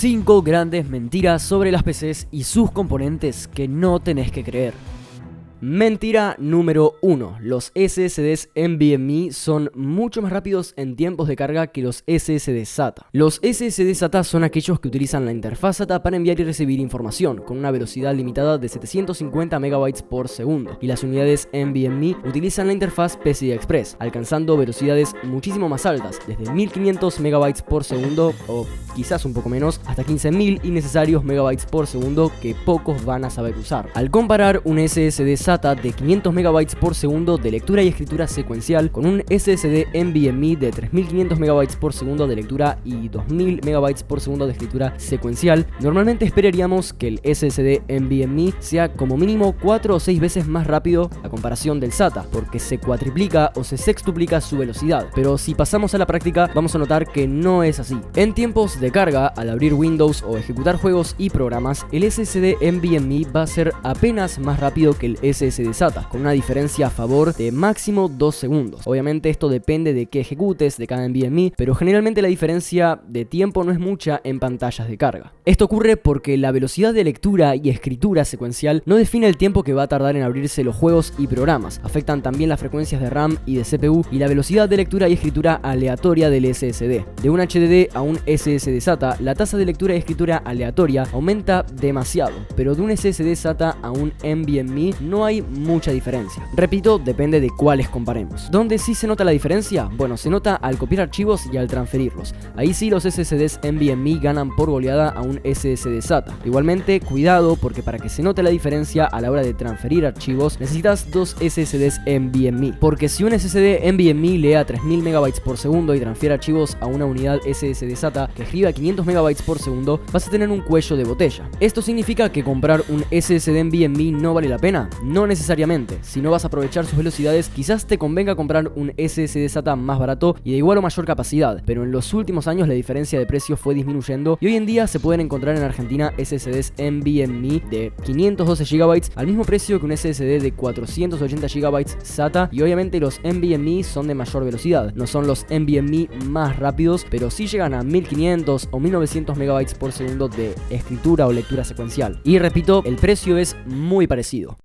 5 grandes mentiras sobre las PCs y sus componentes que no tenés que creer. Mentira número 1. Los SSDs NVMe son mucho más rápidos en tiempos de carga que los SSD SATA. Los SSD SATA son aquellos que utilizan la interfaz SATA para enviar y recibir información, con una velocidad limitada de 750 MB por segundo, y las unidades NVMe utilizan la interfaz PCI Express, alcanzando velocidades muchísimo más altas, desde 1500 MB por segundo, o quizás un poco menos, hasta 15.000 innecesarios MB por segundo que pocos van a saber usar. Al comparar un SSD SATA de 500 MB por segundo de lectura y escritura secuencial con un SSD NVMe de 3500 MB por segundo de lectura y 2000 MB por segundo de escritura secuencial, normalmente esperaríamos que el SSD NVMe sea como mínimo 4 o 6 veces más rápido a comparación del SATA, porque se cuatriplica o se sextuplica su velocidad. Pero si pasamos a la práctica, vamos a notar que no es así. En tiempos de carga, al abrir Windows o ejecutar juegos y programas, el SSD NVMe va a ser apenas más rápido que el SSD SATA, con una diferencia a favor de máximo 2 segundos. Obviamente esto depende de qué ejecutes de cada NVMe, pero generalmente la diferencia de tiempo no es mucha en pantallas de carga. Esto ocurre porque la velocidad de lectura y escritura secuencial no define el tiempo que va a tardar en abrirse los juegos y programas. Afectan también las frecuencias de RAM y de CPU y la velocidad de lectura y escritura aleatoria del SSD. De un HDD a un SSD SATA, la tasa de lectura y escritura aleatoria aumenta demasiado, pero de un SSD SATA a un NVMe no hay mucha diferencia. Repito, depende de cuáles comparemos. ¿Dónde sí se nota la diferencia? Bueno, se nota al copiar archivos y al transferirlos. Ahí sí los SSDs NVMe ganan por goleada a un SSD SATA. Igualmente, cuidado, porque para que se note la diferencia a la hora de transferir archivos, necesitas dos SSDs NVMe. Porque si un SSD NVMe lee a 3000 MB por segundo y transfiere archivos a una unidad SSD SATA que escribe a 500 MB por segundo, vas a tener un cuello de botella. ¿Esto significa que comprar un SSD NVMe no vale la pena? No necesariamente. Si no vas a aprovechar sus velocidades, quizás te convenga comprar un SSD SATA más barato y de igual o mayor capacidad, pero en los últimos años la diferencia de precio fue disminuyendo y hoy en día se pueden encontrar en Argentina SSDs NVMe de 512 GB al mismo precio que un SSD de 480 GB SATA, y obviamente los NVMe son de mayor velocidad. No son los NVMe más rápidos, pero sí llegan a 1500 o 1900 MB por segundo de escritura o lectura secuencial. Y repito, el precio es muy parecido.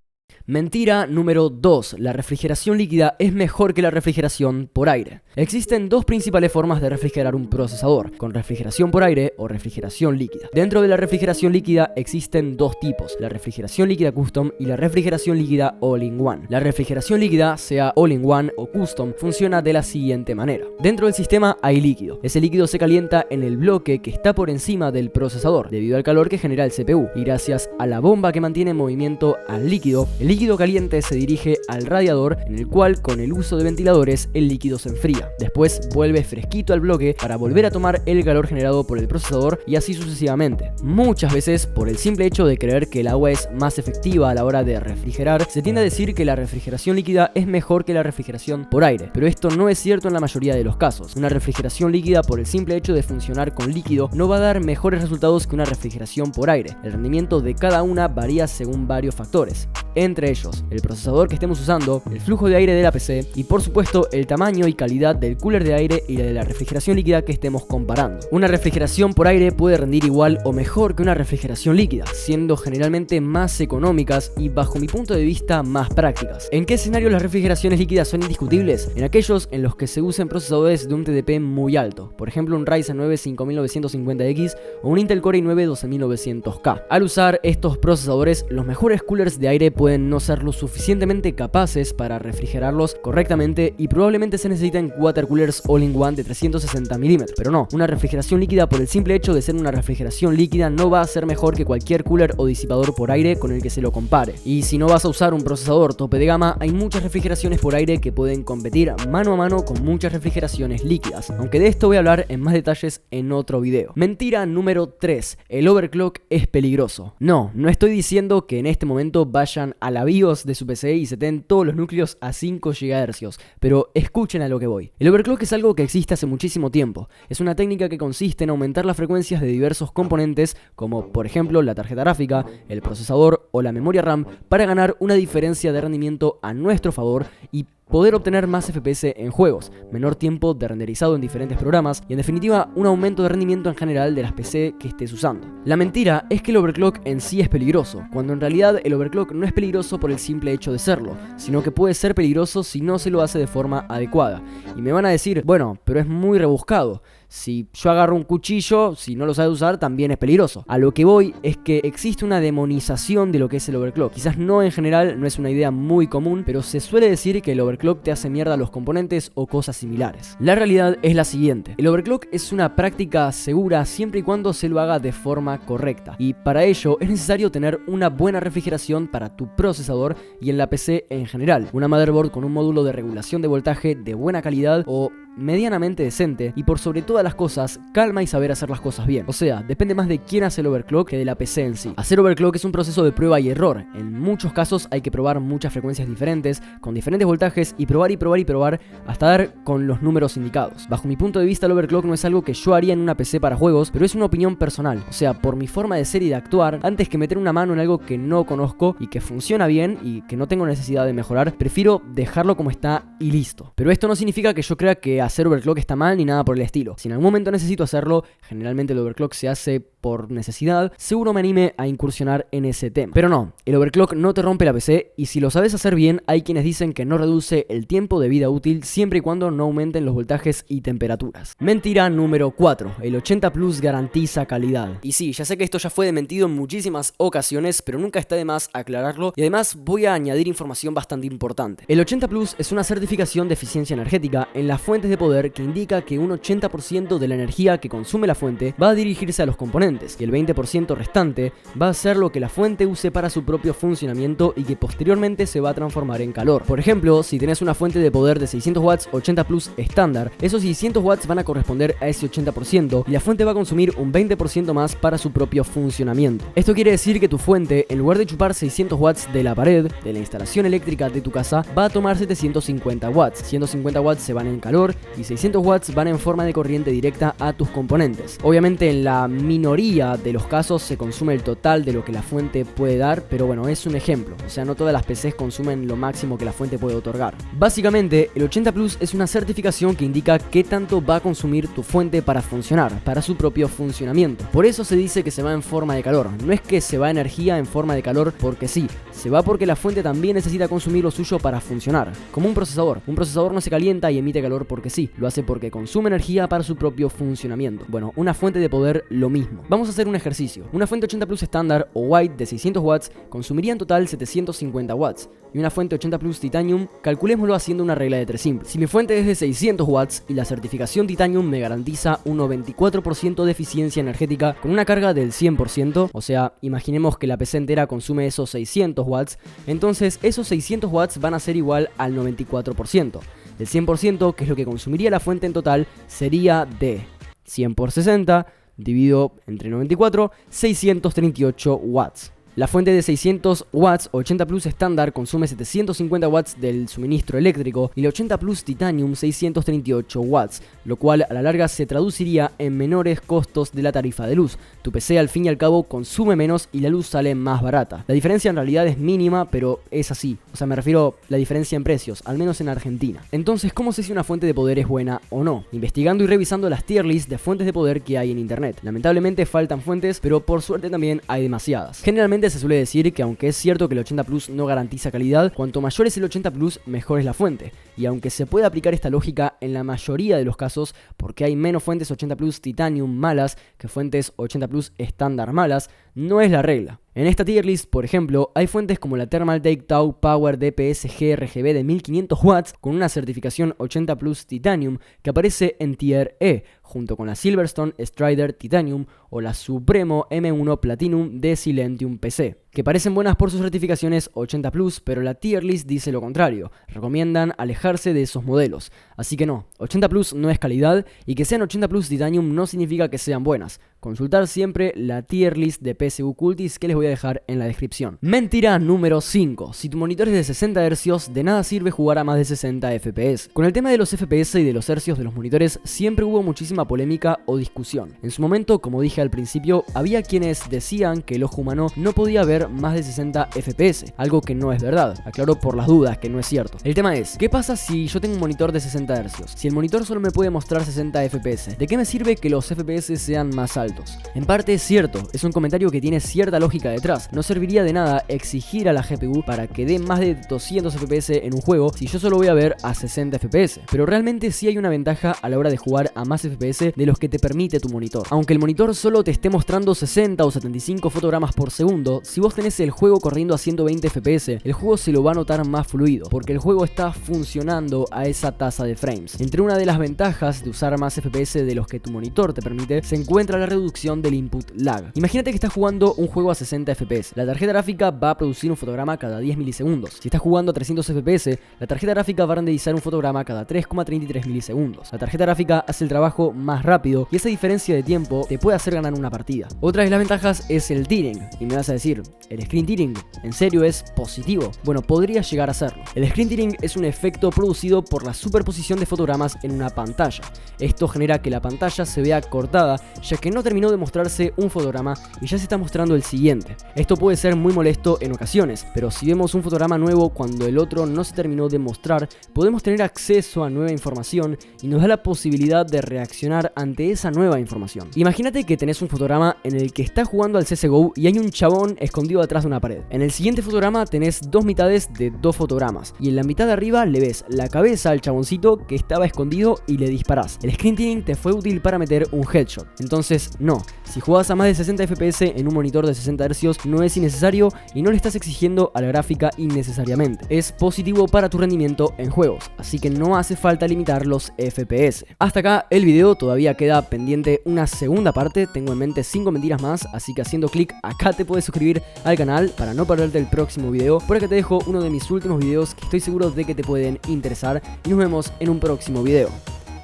Mentira número 2. La refrigeración líquida es mejor que la refrigeración por aire. Existen dos principales formas de refrigerar un procesador, con refrigeración por aire o refrigeración líquida. Dentro de la refrigeración líquida existen dos tipos, la refrigeración líquida custom y la refrigeración líquida all-in-one. La refrigeración líquida, sea all-in-one o custom, funciona de la siguiente manera. Dentro del sistema hay líquido. Ese líquido se calienta en el bloque que está por encima del procesador, debido al calor que genera el CPU, y gracias a la bomba que mantiene en movimiento al líquido, el líquido caliente se dirige al radiador, en el cual con el uso de ventiladores el líquido se enfría. Después vuelve fresquito al bloque para volver a tomar el calor generado por el procesador y así sucesivamente. Muchas veces, por el simple hecho de creer que el agua es más efectiva a la hora de refrigerar, se tiende a decir que la refrigeración líquida es mejor que la refrigeración por aire, pero esto no es cierto en la mayoría de los casos. Una refrigeración líquida, por el simple hecho de funcionar con líquido, no va a dar mejores resultados que una refrigeración por aire. El rendimiento de cada una varía según varios factores, entre ellos el procesador que estemos usando, el flujo de aire de la PC y por supuesto el tamaño y calidad del cooler de aire y de la refrigeración líquida que estemos comparando. Una refrigeración por aire puede rendir igual o mejor que una refrigeración líquida, siendo generalmente más económicas y, bajo mi punto de vista, más prácticas. ¿En qué escenario las refrigeraciones líquidas son indiscutibles? En aquellos en los que se usen procesadores de un TDP muy alto, por ejemplo un Ryzen 9 5950X o un Intel Core i9 12900K. Al usar estos procesadores, los mejores coolers de aire pueden no ser lo suficientemente capaces para refrigerarlos correctamente y probablemente se necesiten water coolers all-in-one de 360 mm, pero no, una refrigeración líquida, por el simple hecho de ser una refrigeración líquida, no va a ser mejor que cualquier cooler o disipador por aire con el que se lo compare. Y si no vas a usar un procesador tope de gama, hay muchas refrigeraciones por aire que pueden competir mano a mano con muchas refrigeraciones líquidas, aunque de esto voy a hablar en más detalles en otro video. Mentira número 3. El overclock es peligroso. No estoy diciendo que en este momento vayan a la BIOS de su PC y seten todos los núcleos a 5 GHz, pero escuchen a lo que voy. El overclock es algo que existe hace muchísimo tiempo. Es una técnica que consiste en aumentar las frecuencias de diversos componentes, como por ejemplo la tarjeta gráfica, el procesador o la memoria RAM, para ganar una diferencia de rendimiento a nuestro favor y poder obtener más FPS en juegos, menor tiempo de renderizado en diferentes programas y en definitiva un aumento de rendimiento en general de las PC que estés usando. La mentira es que el overclock en sí es peligroso, cuando en realidad el overclock no es peligroso por el simple hecho de serlo, sino que puede ser peligroso si no se lo hace de forma adecuada. Y me van a decir, bueno, pero es muy rebuscado. Si yo agarro un cuchillo, si no lo sabes usar, también es peligroso. A lo que voy es que existe una demonización de lo que es el overclock. Quizás no en general, no es una idea muy común, pero se suele decir que el overclock te hace mierda los componentes o cosas similares. La realidad es la siguiente: el overclock es una práctica segura siempre y cuando se lo haga de forma correcta. Y para ello es necesario tener una buena refrigeración para tu procesador y en la PC en general. Una motherboard con un módulo de regulación de voltaje de buena calidad o medianamente decente, y por sobre todas las cosas, calma y saber hacer las cosas bien. O sea, depende más de quién hace el overclock que de la PC en sí. Hacer overclock es un proceso de prueba y error. En muchos casos hay que probar muchas frecuencias diferentes, con diferentes voltajes, y probar hasta dar con los números indicados. Bajo mi punto de vista, el overclock no es algo que yo haría en una PC para juegos, pero es una opinión personal. O sea, por mi forma de ser y de actuar, antes que meter una mano en algo que no conozco y que funciona bien y que no tengo necesidad de mejorar, prefiero dejarlo como está y listo. Pero esto no significa que yo crea que hacer overclock está mal ni nada por el estilo. Si en algún momento necesito hacerlo, generalmente el overclock se hace por necesidad, seguro me anime a incursionar en ese tema. Pero no, el overclock no te rompe la PC, y si lo sabes hacer bien, hay quienes dicen que no reduce el tiempo de vida útil siempre y cuando no aumenten los voltajes y temperaturas. Mentira número 4. El 80 Plus garantiza calidad. Y sí, ya sé que esto ya fue desmentido en muchísimas ocasiones, pero nunca está de más aclararlo, y además voy a añadir información bastante importante. El 80 Plus es una certificación de eficiencia energética en las fuentes de poder que indica que un 80% de la energía que consume la fuente va a dirigirse a los componentes, y el 20% restante va a ser lo que la fuente use para su propio funcionamiento y que posteriormente se va a transformar en calor. Por ejemplo, si tenés una fuente de poder de 600 watts 80 Plus estándar, esos 600 watts van a corresponder a ese 80% y la fuente va a consumir un 20% más para su propio funcionamiento. Esto quiere decir que tu fuente, en lugar de chupar 600 watts de la pared, de la instalación eléctrica de tu casa, va a tomar 750 watts. 150 watts se van en calor y 600 watts van en forma de corriente directa a tus componentes. Obviamente en la minoría de los casos se consume el total de lo que la fuente puede dar, pero bueno, es un ejemplo. O sea, no todas las PCs consumen lo máximo que la fuente puede otorgar. Básicamente, el 80 Plus es una certificación que indica qué tanto va a consumir tu fuente para funcionar, para su propio funcionamiento. Por eso se dice que se va en forma de calor. No es que se va energía en forma de calor porque sí, se va porque la fuente también necesita consumir lo suyo para funcionar. Como un procesador. Un procesador no se calienta y emite calor porque sí, lo hace porque consume energía para su propio funcionamiento. Bueno, una fuente de poder lo mismo. Vamos a hacer un ejercicio. Una fuente 80 Plus estándar o white de 600 watts consumiría en total 750 watts. Y una fuente 80 Plus Titanium, calculémoslo haciendo una regla de 3 simple. Si mi fuente es de 600 watts y la certificación Titanium me garantiza un 94% de eficiencia energética con una carga del 100%, o sea, imaginemos que la PC entera consume esos 600 watts, entonces esos 600 watts van a ser igual al 94%. El 100%, que es lo que consumiría la fuente en total, sería de 100 por 60, dividido entre 94, 638 watts. La fuente de 600 watts 80 Plus estándar consume 750 watts del suministro eléctrico y la 80 Plus Titanium 638 watts, lo cual a la larga se traduciría en menores costos de la tarifa de luz. Tu PC al fin y al cabo consume menos y la luz sale más barata. La diferencia en realidad es mínima, pero es así. O sea, me refiero a la diferencia en precios, al menos en Argentina. Entonces, ¿cómo sé si una fuente de poder es buena o no? Investigando y revisando las tier lists de fuentes de poder que hay en internet. Lamentablemente faltan fuentes, pero por suerte también hay demasiadas. Generalmente se suele decir que aunque es cierto que el 80 Plus no garantiza calidad, cuanto mayor es el 80 Plus, mejor es la fuente. Y aunque se puede aplicar esta lógica en la mayoría de los casos, porque hay menos fuentes 80 Plus Titanium malas que fuentes 80 Plus estándar malas, no es la regla. En esta tier list, por ejemplo, hay fuentes como la Thermaltake Tau Power DPS GRGB de 1500 watts con una certificación 80 Plus Titanium que aparece en Tier E, junto con la Silverstone Strider Titanium o la Supremo M1 Platinum de Silentium PC, que parecen buenas por sus certificaciones 80 Plus, pero la tier list dice lo contrario, recomiendan alejarse de esos modelos. Así que no, 80 Plus no es calidad, y que sean 80 Plus Titanium no significa que sean buenas. Consultar siempre la tier list de PSU Cultis que les voy a dejar en la descripción. Mentira número 5. Si tu monitor es de 60 Hz, de nada sirve jugar a más de 60 FPS. Con el tema de los FPS y de los hercios de los monitores siempre hubo muchísima polémica o discusión. En su momento, como dije al principio, había quienes decían que el ojo humano no podía ver correr más de 60 FPS, algo que no es verdad. Aclaro por las dudas que no es cierto. El tema es, ¿qué pasa si yo tengo un monitor de 60 Hz? Si el monitor solo me puede mostrar 60 FPS, ¿de qué me sirve que los FPS sean más altos? En parte es cierto, es un comentario que tiene cierta lógica detrás. No serviría de nada exigir a la GPU para que dé más de 200 FPS en un juego si yo solo voy a ver a 60 FPS. Pero realmente sí hay una ventaja a la hora de jugar a más FPS de los que te permite tu monitor. Aunque el monitor solo te esté mostrando 60 o 75 fotogramas por segundo, si vos tenés el juego corriendo a 120 FPS, el juego se lo va a notar más fluido, porque el juego está funcionando a esa tasa de frames. Entre una de las ventajas de usar más FPS de los que tu monitor te permite, se encuentra la reducción del input lag. Imagínate que estás jugando un juego a 60 FPS. La tarjeta gráfica va a producir un fotograma cada 10 milisegundos. Si estás jugando a 300 FPS, la tarjeta gráfica va a renderizar un fotograma cada 3,33 milisegundos. La tarjeta gráfica hace el trabajo más rápido y esa diferencia de tiempo te puede hacer ganar una partida. Otra de las ventajas es el tearing. Y me vas a decir, ¿el screen tearing en serio es positivo? Bueno, podría llegar a serlo. El screen tearing es un efecto producido por la superposición de fotogramas en una pantalla. Esto genera que la pantalla se vea cortada, ya que no terminó de mostrarse un fotograma y ya se está mostrando el siguiente. Esto puede ser muy molesto en ocasiones, pero si vemos un fotograma nuevo cuando el otro no se terminó de mostrar, podemos tener acceso a nueva información y nos da la posibilidad de reaccionar ante esa nueva información. Imagínate que tenés un fotograma en el que estás jugando al CSGO y hay un chabón escondido atrás de una pared. En el siguiente fotograma tenés dos mitades de dos fotogramas y en la mitad de arriba le ves la cabeza al chaboncito que estaba escondido y le disparás. El screen tearing te fue útil para meter un headshot. Entonces no, si jugás a más de 60 FPS en un monitor de 60 Hz no es innecesario y no le estás exigiendo a la gráfica innecesariamente. Es positivo para tu rendimiento en juegos, así que no hace falta limitar los FPS. Hasta acá el video, todavía queda pendiente una segunda parte, tengo en mente 5 mentiras más, así que haciendo clic acá te puedes suscribir al canal para no perderte el próximo video. Por acá te dejo uno de mis últimos videos que estoy seguro de que te pueden interesar y nos vemos en un próximo video.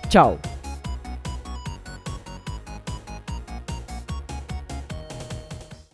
Chao.